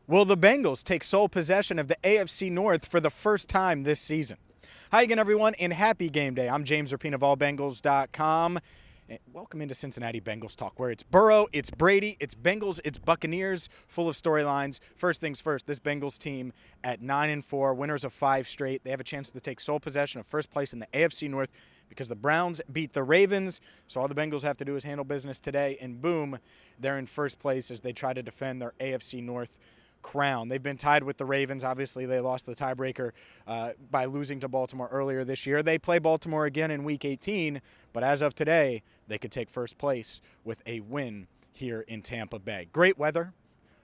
Will the Bengals take sole possession of the AFC North for the first time this season? Hi again, everyone, and happy game day. I'm James Rapien of allbengals.com. And welcome into Cincinnati Bengals Talk, where it's Burrow, it's Brady, it's Bengals, it's Buccaneers, full of storylines. First things first, this Bengals team at 9-4, winners of 5 straight. They have a chance to take sole possession of first place in the AFC North because the Browns beat the Ravens. So all the Bengals have to do is handle business today, and boom, they're in first place as they try to defend their AFC North crown. They've been tied with the Ravens. Obviously, they lost the tiebreaker by losing to Baltimore earlier this year. They play Baltimore again in Week 18, but as of today, they could take first place with a win here in Tampa Bay. Great weather.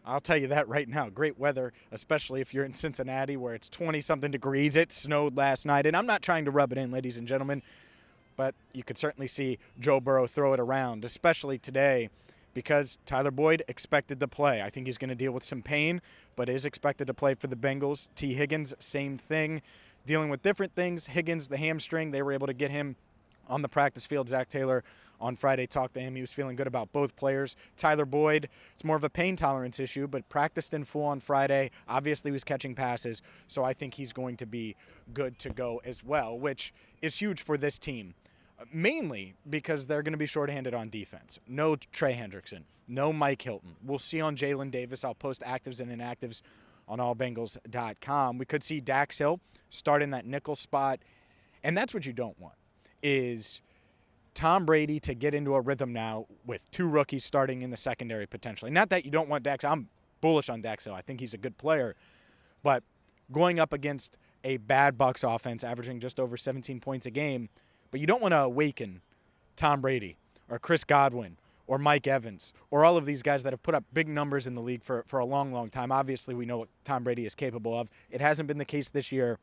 I'll tell you that right now. Great weather, especially if you're in Cincinnati where it's 20-something degrees. It snowed last night, and I'm not trying to rub it in, ladies and gentlemen, but you could certainly see Joe Burrow throw it around, especially today, because Tyler Boyd expected to play. I think he's going to deal with some pain, but is expected to play for the Bengals. Tee Higgins, same thing, dealing with different things. Higgins, the hamstring, they were able to get him on the practice field. Zach Taylor on Friday talked to him. He was feeling good about both players. Tyler Boyd, it's more of a pain tolerance issue, but practiced in full on Friday. Obviously was catching passes, so I think he's going to be good to go as well, which is huge for this team. Mainly because they're going to be shorthanded on defense. No Trey Hendrickson, no Mike Hilton. We'll see on Jalen Davis. I'll post actives and inactives on allbengals.com. We could see Dax Hill start in that nickel spot, and that's what you don't want, is Tom Brady to get into a rhythm now with 2 rookies starting in the secondary potentially. Not that you don't want Dax. I'm bullish on Dax Hill. I think he's a good player, but going up against a bad Bucs offense averaging just over 17 points a game, but you don't want to awaken Tom Brady or Chris Godwin or Mike Evans or all of these guys that have put up big numbers in the league for a long, long time. Obviously, we know what Tom Brady is capable of. It hasn't been the case this year.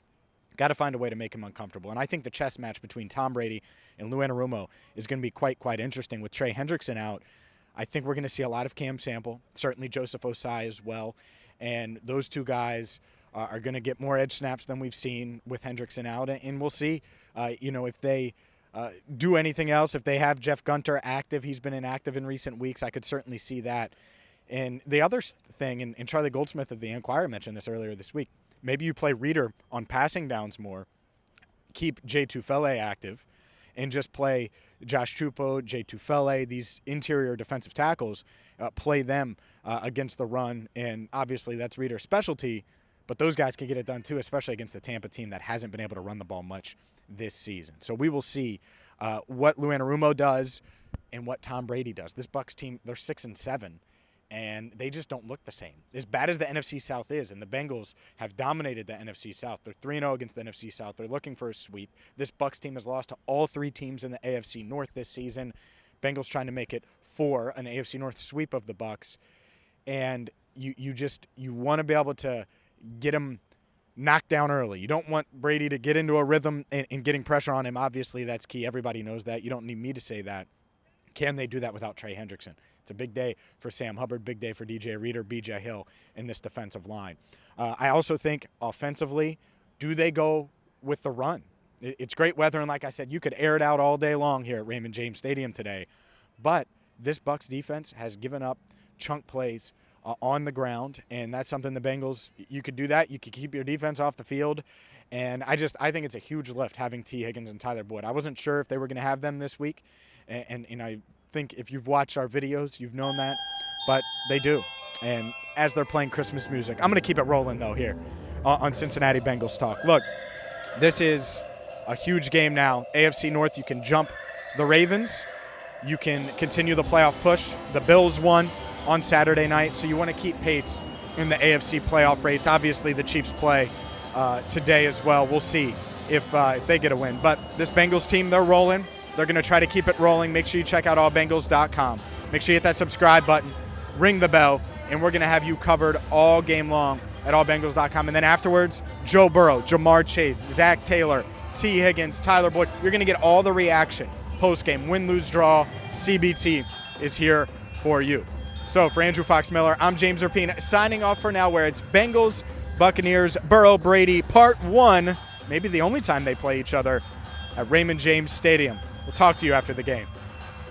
Got to find a way to make him uncomfortable. And I think the chess match between Tom Brady and Lou Anarumo is going to be quite interesting. With Trey Hendrickson out, I think we're going to see a lot of Cam Sample, certainly Joseph Osai as well. And those 2 guys are going to get more edge snaps than we've seen with Hendrickson out. And we'll see, if they do anything else. If they have Jeff Gunter active, he's been inactive in recent weeks. I could certainly see that. And the other thing, and Charlie Goldsmith of the Enquirer mentioned this earlier this week, maybe you play Reader on passing downs more, keep Jay Tufele active, and just play Josh Chupo, Jay Tufele, these interior defensive tackles, play them against the run. And obviously that's Reader's specialty, but those guys can get it done too, especially against the Tampa team that hasn't been able to run the ball much this season. So we will see what Lou Anarumo does and what Tom Brady does. This Bucs team, they're 6-7, and they just don't look the same. As bad as the NFC South is, and the Bengals have dominated the NFC South. They're 3-0 against the NFC South. They're looking for a sweep. This Bucs team has lost to all 3 teams in the AFC North this season. Bengals trying to make it for an AFC North sweep of the Bucs. And you want to be able to get them knocked down early. You don't want Brady to get into a rhythm and getting pressure on him. Obviously, that's key. Everybody knows that. You don't need me to say that. Can they do that without Trey Hendrickson? It's a big day for Sam Hubbard, big day for DJ Reader, BJ Hill in this defensive line. I also think offensively, do they go with the run? It's great weather, and like I said, you could air it out all day long here at Raymond James Stadium today. But this Bucs defense has given up chunk plays on the ground, and that's something the Bengals, you could do that. You could keep your defense off the field, and I think it's a huge lift having Tee Higgins and Tyler Boyd. I wasn't sure if they were going to have them this week, and I think if you've watched our videos, you've known that, but they do. And as they're playing Christmas music, I'm going to keep it rolling, though, here on Cincinnati Bengals Talk. Look, this is a huge game now. AFC North, you can jump the Ravens. You can continue the playoff push. The Bills won on Saturday night, so you want to keep pace in the AFC playoff race. Obviously, the Chiefs play today as well. We'll see if they get a win. But this Bengals team, they're rolling. They're going to try to keep it rolling. Make sure you check out allbengals.com. Make sure you hit that subscribe button, ring the bell, and we're going to have you covered all game long at allbengals.com. And then afterwards, Joe Burrow, Jamar Chase, Zach Taylor, Tee Higgins, Tyler Boyd. You're going to get all the reaction post-game. Win, lose, draw, CBT is here for you. So for Andrew Fox Miller, I'm James Rapien, signing off for now, where it's Bengals, Buccaneers, Burrow, Brady, Part 1, maybe the only time they play each other at Raymond James Stadium. We'll talk to you after the game.